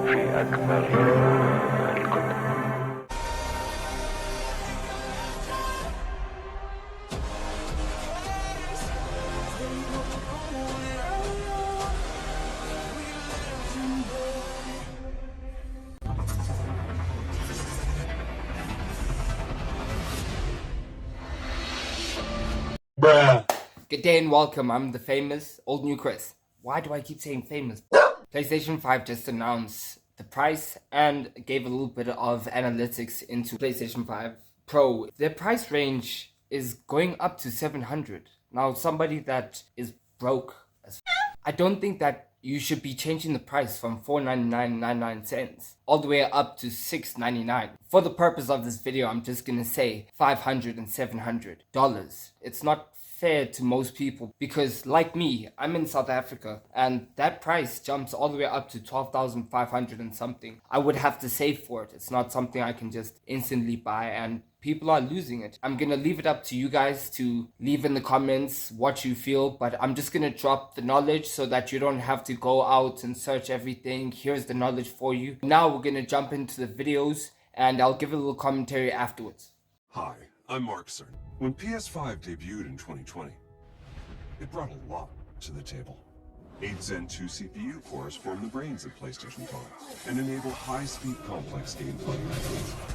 في أكبر الكتب. Good day and welcome, I'm the famous old new Chris. Why do I keep saying famous? PlayStation 5 just announced the price and gave a little bit of analytics into PlayStation 5 Pro. Their price range is going up to $700. Now, somebody that is broke as I don't think that you should be changing the price from $4.99.99 all the way up to $6.99. For the purpose of this video, I'm just gonna say $500 and $700. It's not fair to most people because, like me, I'm in South Africa and that price jumps all the way up to 12,500 and something. I would have to save for it. It's not something I can just instantly buy, and people are losing it. I'm gonna leave it up to you guys to leave in the comments what you feel, but I'm just gonna drop the knowledge so that you don't have to go out and search everything. Here's the knowledge for you. Now we're gonna jump into the videos and I'll give a little commentary afterwards. Hi, I'm Mark Cern. When PS5 debuted in 2020, it brought a lot to the table. 8 Zen 2 CPU cores form the brains of PlayStation 5 and enable high-speed complex gameplay.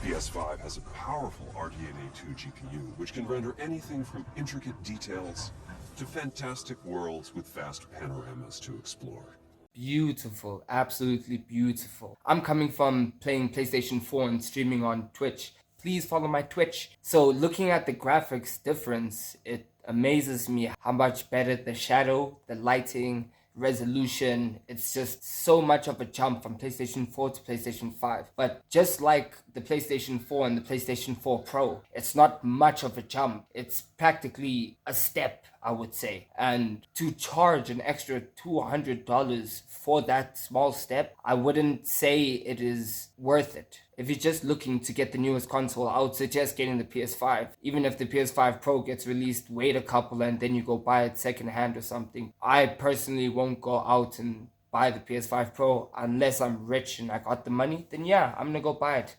PS5 has a powerful RDNA 2 GPU, which can render anything from intricate details to fantastic worlds with vast panoramas to explore. Beautiful, absolutely beautiful. I'm coming from playing PlayStation 4 and streaming on Twitch. Please follow my Twitch. So looking at the graphics difference, it amazes me how much better the shadow, the lighting, resolution, it's just so much of a jump from PlayStation 4 to PlayStation 5. But just like the PlayStation 4 and the PlayStation 4 Pro, it's not much of a jump. It's practically a step, I would say. And to charge an extra $200 for that small step, I wouldn't say it is worth it. If you're just looking to get the newest console, I would suggest getting the PS5. Even if the PS5 Pro gets released, wait a couple and then you go buy it secondhand or something. I personally won't go out and buy the PS5 Pro unless I'm rich and I got the money. Then yeah, I'm gonna go buy it.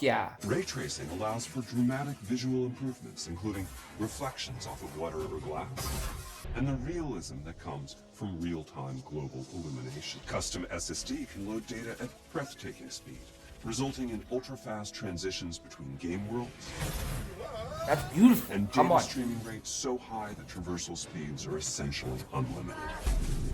Yeah. Ray tracing allows for dramatic visual improvements, including reflections off of water or glass, and the realism that comes from real-time global illumination. Custom SSD can load data at breathtaking speed, resulting in ultra-fast transitions between game worlds. That's beautiful. And data streaming rates so high that traversal speeds are essentially unlimited.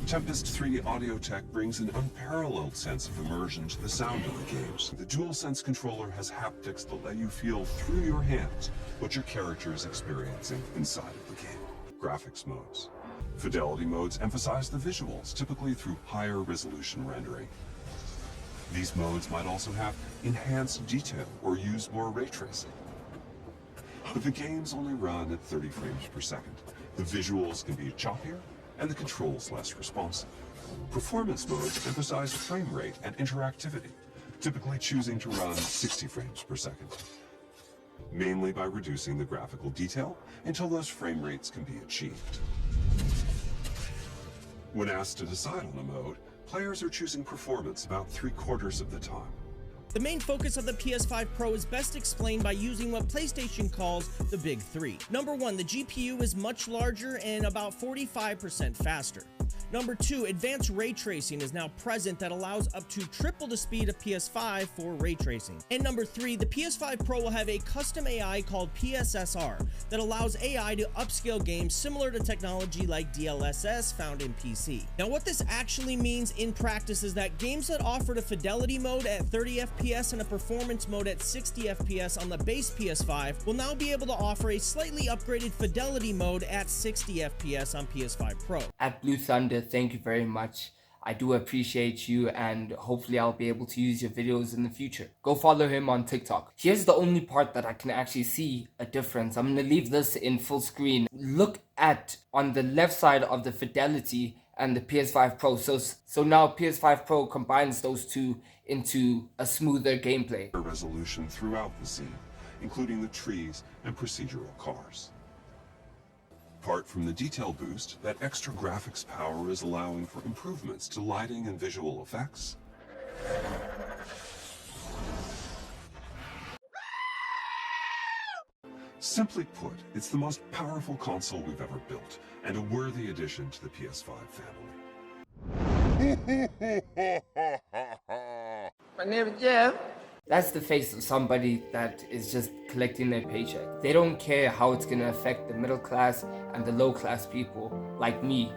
Tempest 3 audio tech brings an unparalleled sense of immersion to the sound of the games. The DualSense controller has haptics that let you feel through your hands what your character is experiencing inside of the game. Graphics modes. Fidelity modes emphasize the visuals, typically through higher resolution rendering. These modes might also have enhanced detail or use more ray tracing. But the games only run at 30 frames per second. The visuals can be choppier and the controls less responsive. Performance modes emphasize frame rate and interactivity, typically choosing to run 60 frames per second, mainly by reducing the graphical detail until those frame rates can be achieved. When asked to decide on a mode, players are choosing performance about 3/4 of the time. The main focus of the PS5 Pro is best explained by using what PlayStation calls the Big Three. Number 1, the GPU is much larger and about 45% faster. Number 2, advanced ray tracing is now present that allows up to triple the speed of PS5 for ray tracing. And number 3, the PS5 Pro will have a custom AI called PSSR that allows AI to upscale games similar to technology like DLSS found in PC. Now what this actually means in practice is that games that offered a fidelity mode at 30 FPS and a performance mode at 60 FPS on the base PS5 will now be able to offer a slightly upgraded fidelity mode at 60 FPS on PS5 Pro. At Blue Thunder, thank you very much. I do appreciate you and hopefully I'll be able to use your videos in the future. Go follow him on TikTok. Here's the only part that I can actually see a difference. I'm gonna leave this in full screen. Look at on the left side of the fidelity and the PS5 Pro. So now PS5 Pro combines those two into a smoother gameplay. Resolution throughout the scene, including the trees and procedural cars. Apart from the detail boost, that extra graphics power is allowing for improvements to lighting and visual effects, Simply put, it's the most powerful console we've ever built, and a worthy addition to the PS5 family. My name is Jeff. That's the face of somebody that is just collecting their paycheck. They don't care how it's gonna affect the middle class and the low class people like me.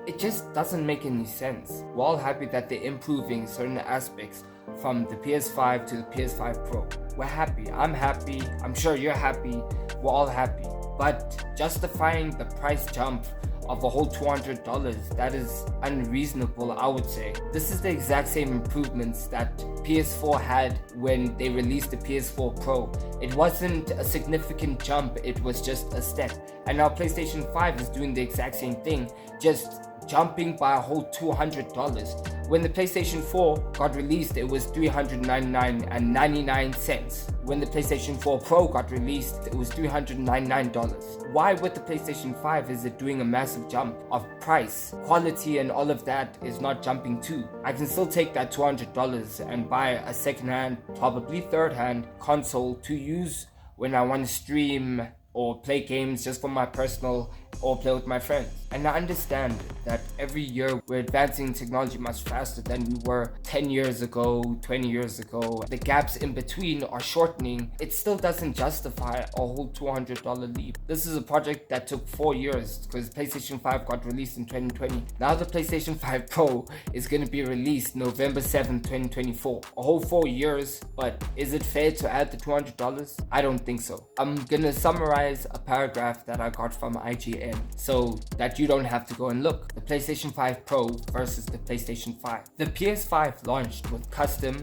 It just doesn't make any sense. We're all happy that they're improving certain aspects from the PS5 to the PS5 Pro. We're happy. I'm happy. I'm sure you're happy. We're all happy. But justifying the price jump of a whole $200, that is unreasonable, I would say. This is the exact same improvements that PS4 had when they released the PS4 Pro. It wasn't a significant jump, it was just a step. And now PlayStation 5 is doing the exact same thing, just jumping by a whole $200. When the PlayStation 4 got released, it was $399.99. When the PlayStation 4 Pro got released, it was $399. Why with the PlayStation 5 is it doing a massive jump of price? Quality and all of that is not jumping too. I can still take that $200 and buy a second-hand, probably third-hand console to use when I want to stream or play games just for my personal or play with my friends. And I understand that every year we're advancing technology much faster than we were 10 years ago, 20 years ago. The gaps in between are shortening. It still doesn't justify a whole $200 leap. This is a project that took 4 years because PlayStation 5 got released in 2020. Now the PlayStation 5 Pro is going to be released November 7th, 2024. A whole 4 years, but is it fair to add the $200? I don't think so. I'm going to summarize a paragraph that I got from IGN so that you don't have to go and look. The PlayStation 5 Pro versus the PlayStation 5. The PS5 launched with custom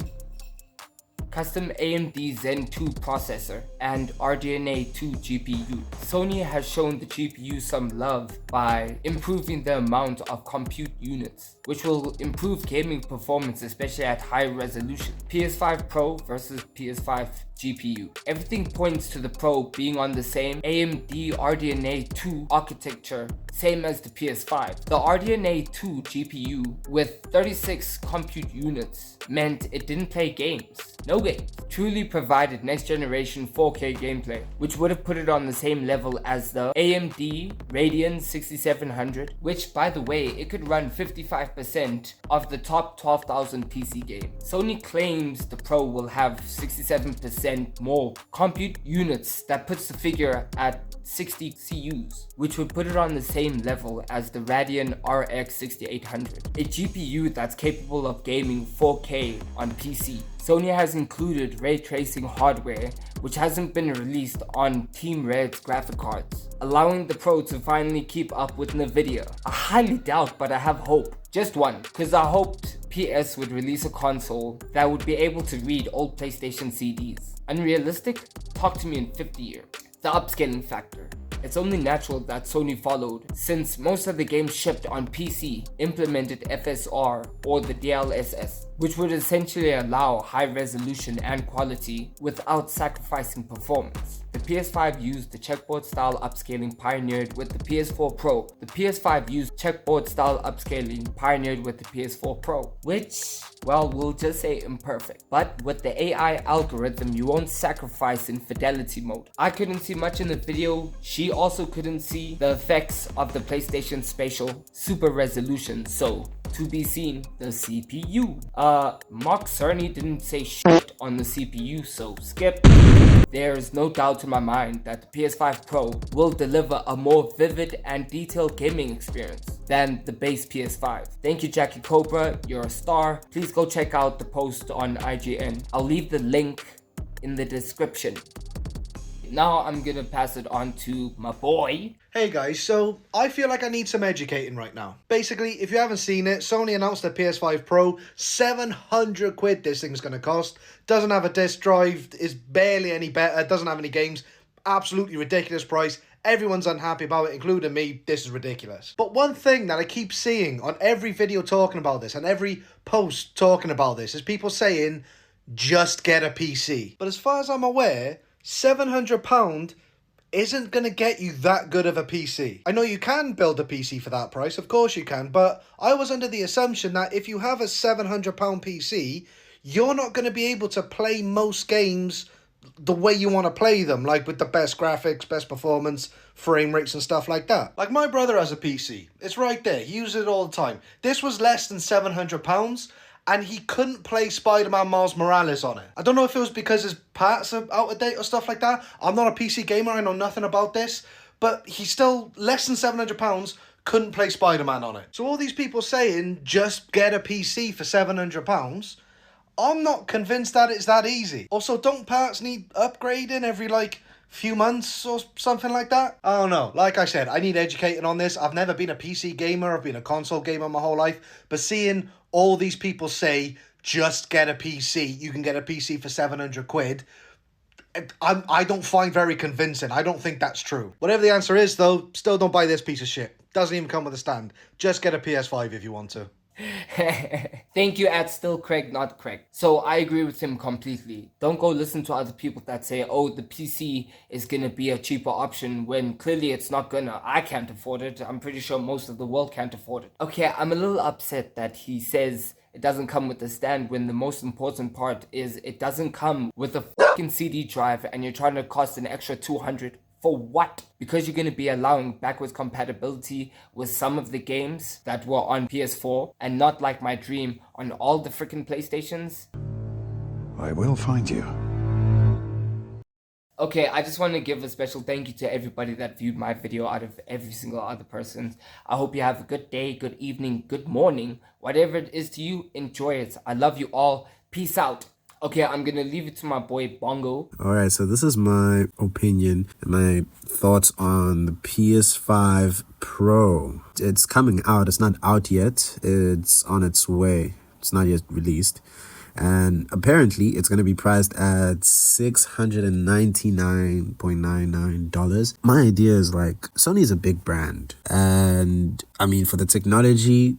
AMD Zen 2 processor and RDNA 2 GPU. Sony has shown the GPU some love by improving the amount of compute units, which will improve gaming performance, especially at high resolution. PS5 Pro versus PS5 GPU. Everything points to the Pro being on the same AMD RDNA 2 architecture, same as the PS5. The RDNA 2 GPU with 36 compute units meant it didn't play games. No games. Truly provided next generation 4K gameplay, which would have put it on the same level as the AMD Radeon 6700, which by the way, it could run 55% of the top 12,000 PC games. Sony claims the Pro will have 67% more compute units. That puts the figure at 60 CUs, which would put it on the same level as the Radeon RX 6800, a GPU that's capable of gaming 4K on PC. Sony has included ray tracing hardware, which hasn't been released on Team Red's graphic cards, allowing the Pro to finally keep up with Nvidia. I highly doubt, but I have hope. Just one, because I hoped PS would release a console that would be able to read old PlayStation CDs. Unrealistic? Talk to me in 50 years. The upscaling factor. It's only natural that Sony followed, since most of the games shipped on PC implemented FSR or the DLSS, which would essentially allow high resolution and quality without sacrificing performance. The PS5 used the checkerboard style upscaling pioneered with the PS4 Pro. The PS5 used checkerboard style upscaling pioneered with the PS4 Pro, which, well, we'll just say imperfect. But with the AI algorithm, you won't sacrifice in fidelity mode. I couldn't see much in the video. She also couldn't see the effects of the PlayStation Spatial Super Resolution, so to be seen, the CPU. Mark Cerny didn't say shit on the CPU, so skip. There's no doubt in my mind that the PS5 Pro will deliver a more vivid and detailed gaming experience than the base PS5. Thank you, Jackie Cobra, you're a star. Please go check out the post on IGN. I'll leave the link in the description. Now I'm gonna pass it on to my boy. Hey guys, so I feel like I need some educating right now. Basically, if you haven't seen it, Sony announced the PS5 Pro, 700 quid this thing's gonna cost. Doesn't have a disc drive, is barely any better, doesn't have any games. Absolutely ridiculous price. Everyone's unhappy about it, including me. This is ridiculous. But one thing that I keep seeing on every video talking about this and every post talking about this is people saying, just get a PC. But as far as I'm aware, £700 isn't going to get you that good of a PC. I know you can build a PC for that price, of course you can, but I was under the assumption that if you have a £700 PC, you're not going to be able to play most games the way you want to play them, like with the best graphics, best performance, frame rates and stuff like that. Like my brother has a PC. It's right there. He uses it all the time. This was less than £700 and he couldn't play Spider-Man Miles Morales on it. I don't know if it was because his parts are out of date or stuff like that. I'm not a PC gamer. I know nothing about this. But he still, less than £700, couldn't play Spider-Man on it. So all these people saying, just get a PC for £700... I'm not convinced that it's that easy. Also, don't parts need upgrading every few months or something like that? I don't know. Like I said, I need educating on this. I've never been a PC gamer. I've been a console gamer my whole life. But seeing all these people say, just get a PC, you can get a PC for 700 quid, I don't find very convincing. I don't think that's true. Whatever the answer is, though, still don't buy this piece of shit. Doesn't even come with a stand. Just get a PS5 if you want to. Thank you at still Craig, not Craig. So I agree with him completely. Don't go listen to other people that say, oh, the PC is gonna be a cheaper option when clearly it's not gonna. I can't afford it. I'm pretty sure most of the world can't afford it. Okay, I'm a little upset that he says it doesn't come with a stand when the most important part is it doesn't come with a fucking CD drive and you're trying to cost an extra 200. For what? Because you're going to be allowing backwards compatibility with some of the games that were on PS4 and not like my dream on all the freaking PlayStations? I will find you. Okay, I just want to give a special thank you to everybody that viewed my video out of every single other person. I hope you have a good day, good evening, good morning. Whatever it is to you, enjoy it. I love you all. Peace out. Okay, I'm gonna leave it to my boy Bongo. Alright, so this is my opinion and my thoughts on the PS5 Pro. It's coming out. It's not out yet. It's on its way. It's not yet released. And apparently, it's going to be priced at $699.99. My idea is Sony is a big brand. And I mean, for the technology,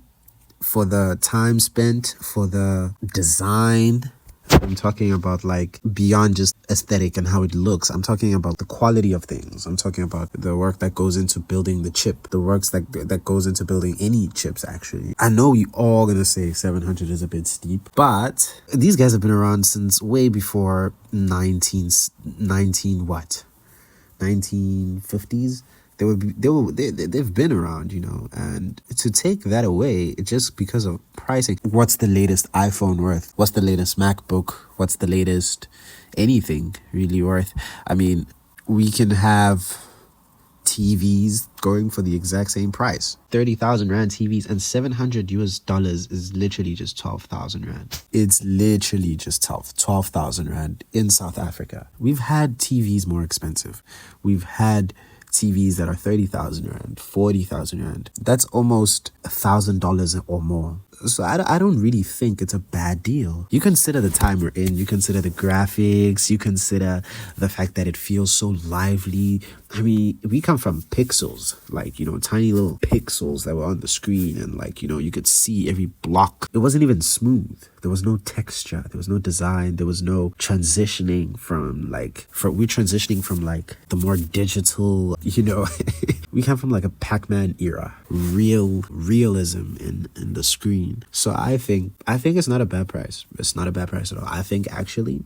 for the time spent, for the design, I'm talking about beyond just aesthetic and how it looks. I'm talking about the quality of things. I'm talking about the work that goes into building the chip, the works that goes into building any chips, actually. I know you all gonna say 700 is a bit steep, but these guys have been around since way before 1950s. They've been around, and to take that away, just because of pricing. What's the latest iPhone worth? What's the latest MacBook? What's the latest anything really worth? I mean, we can have TVs going for the exact same price. 30,000 Rand TVs and $700 is literally just 12,000 Rand. It's literally just 12,000 Rand in South Africa. We've had TVs more expensive. We've had TVs that are 30,000 Rand, 40,000 Rand. That's almost $1,000 or more. So I don't really think it's a bad deal. You consider the time we're in, you consider the graphics, you consider the fact that it feels so lively. I mean, we come from pixels, tiny little pixels that were on the screen, and you could see every block. It wasn't even smooth. There was no texture. There was no design. There was no transitioning from we're transitioning from the more digital, we come from a Pac-Man era, realism in the screen. So I think it's not a bad price. It's not a bad price at all. I think actually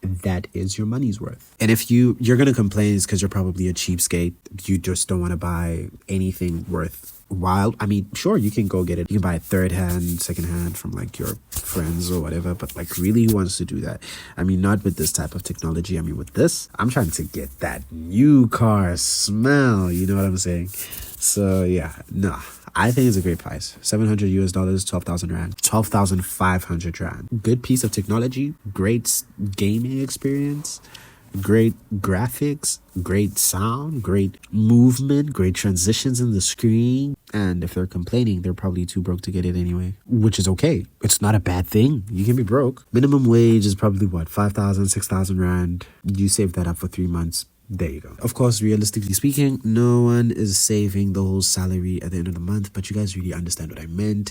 that is your money's worth. And if you're gonna complain, it's because you're probably a cheapskate. You just don't want to buy anything worthwhile. I mean, sure, you can go get it. You can buy it third hand, second hand from your friends or whatever. But really, who wants to do that? I mean, not with this type of technology. I mean, with this, I'm trying to get that new car smell. You know what I'm saying? So yeah, nah. I think it's a great price. $700, 12,000 Rand, 12,500 Rand. Good piece of technology, great gaming experience, great graphics, great sound, great movement, great transitions in the screen. And if they're complaining, they're probably too broke to get it anyway, which is okay. It's not a bad thing. You can be broke. Minimum wage is probably 5,000, 6,000 Rand. You save that up for 3 months. There you go. Of course, realistically speaking, no one is saving the whole salary at the end of the month, but you guys really understand what I meant.